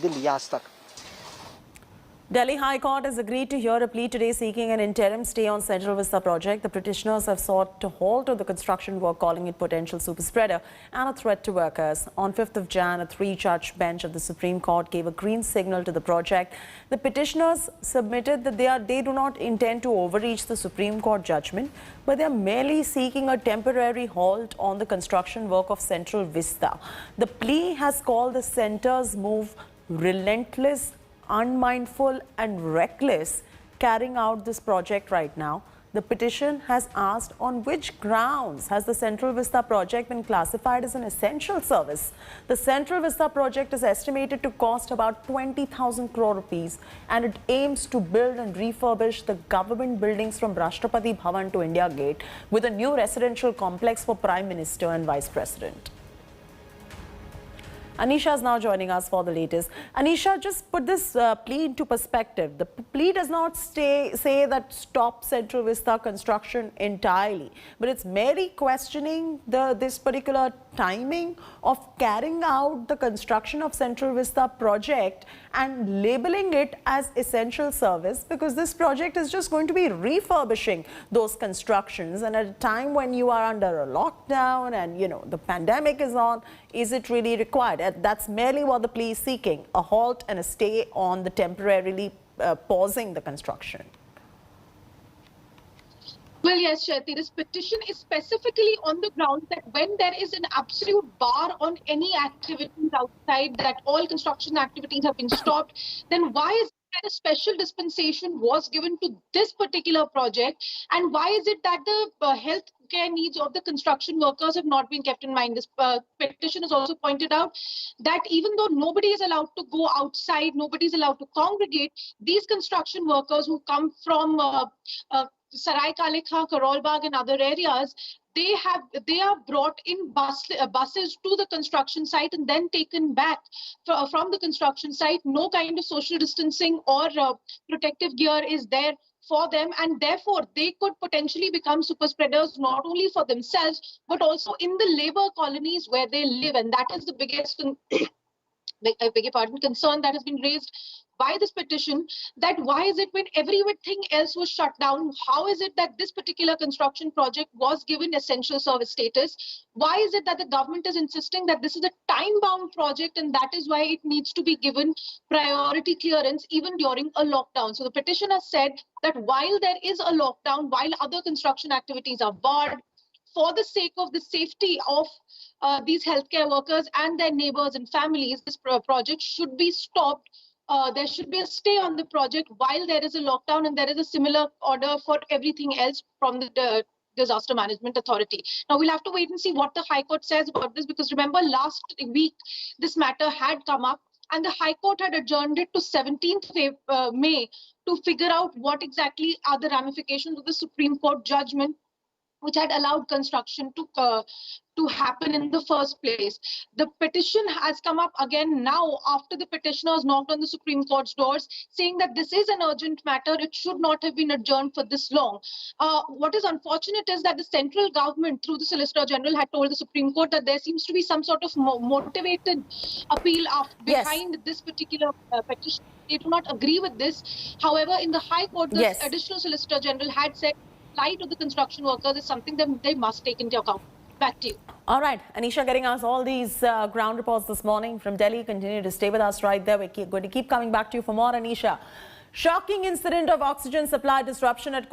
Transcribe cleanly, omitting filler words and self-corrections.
दिल्ली आज तक। Delhi High Court has agreed to hear a plea today seeking an interim stay on Central Vista project. The petitioners have sought to halt the construction work, calling it potential super spreader and a threat to workers. On 5th of Jan, a three-judge bench of the Supreme Court gave a green signal to the project. The petitioners submitted that they do not intend to overreach the Supreme Court judgment, but they are merely seeking a temporary halt on the construction work of Central Vista. The plea has called the centre's move relentless, unmindful and reckless carrying out this project right now. The petition has asked on which grounds has the Central Vista project been classified as an essential service. The Central Vista project is estimated to cost about 20,000 crore rupees and it aims to build and refurbish the government buildings from Rashtrapati Bhavan to India Gate with a new residential complex for Prime Minister and Vice President. Anisha is now joining us for the latest. Anisha, just put this plea into perspective. The plea does not say that stop Central Vista construction entirely, but it's merely questioning this particular timing of carrying out the construction of Central Vista project and labeling it as essential service, because this project is just going to be refurbishing those constructions, and at a time when you are under a lockdown and the pandemic is on, is it really required? That's merely what the plea is seeking, a halt and a stay on the temporarily pausing the construction. Well, yes, Shruti, this petition is specifically on the ground that when there is an absolute bar on any activities outside, that all construction activities have been stopped, then why is that a special dispensation was given to this particular project, and why is it that the health care needs of the construction workers have not been kept in mind? This petition has also pointed out that even though nobody is allowed to go outside, nobody is allowed to congregate, these construction workers who come from Sarai Kale Khan, Karol Bagh and other areas, they are brought in buses to the construction site and then taken back from the construction site. No kind of social distancing or protective gear is there for them, and therefore they could potentially become super spreaders, not only for themselves but also in the labor colonies where they live. And that is the biggest concern that has been raised by this petition, that why is it when everything else was shut down, how is it that this particular construction project was given essential service status? Why is it that the government is insisting that this is a time-bound project and that is why it needs to be given priority clearance even during a lockdown? So the petition has said that while there is a lockdown, while other construction activities are barred, for the sake of the safety of these healthcare workers and their neighbors and families, this project should be stopped. There should be a stay on the project while there is a lockdown, and there is a similar order for everything else from the Disaster Management Authority. Now, we'll have to wait and see what the High Court says about this, because remember last week this matter had come up and the High Court had adjourned it to 17th May to figure out what exactly are the ramifications of the Supreme Court judgment which had allowed construction to happen in the first place. The petition has come up again now after the petitioners knocked on the Supreme Court's doors saying that this is an urgent matter. It should not have been adjourned for this long. What is unfortunate is that the central government, through the Solicitor General, had told the Supreme Court that there seems to be some sort of motivated appeal behind this particular petition. They do not agree with this. However, in the High Court, the Additional Solicitor General had said plight of the construction workers is something that they must take into account. Back to you. All right, Anisha, getting us all these ground reports this morning from Delhi. Continue to stay with us right there. We're going to keep coming back to you for more, Anisha. Shocking incident of oxygen supply disruption at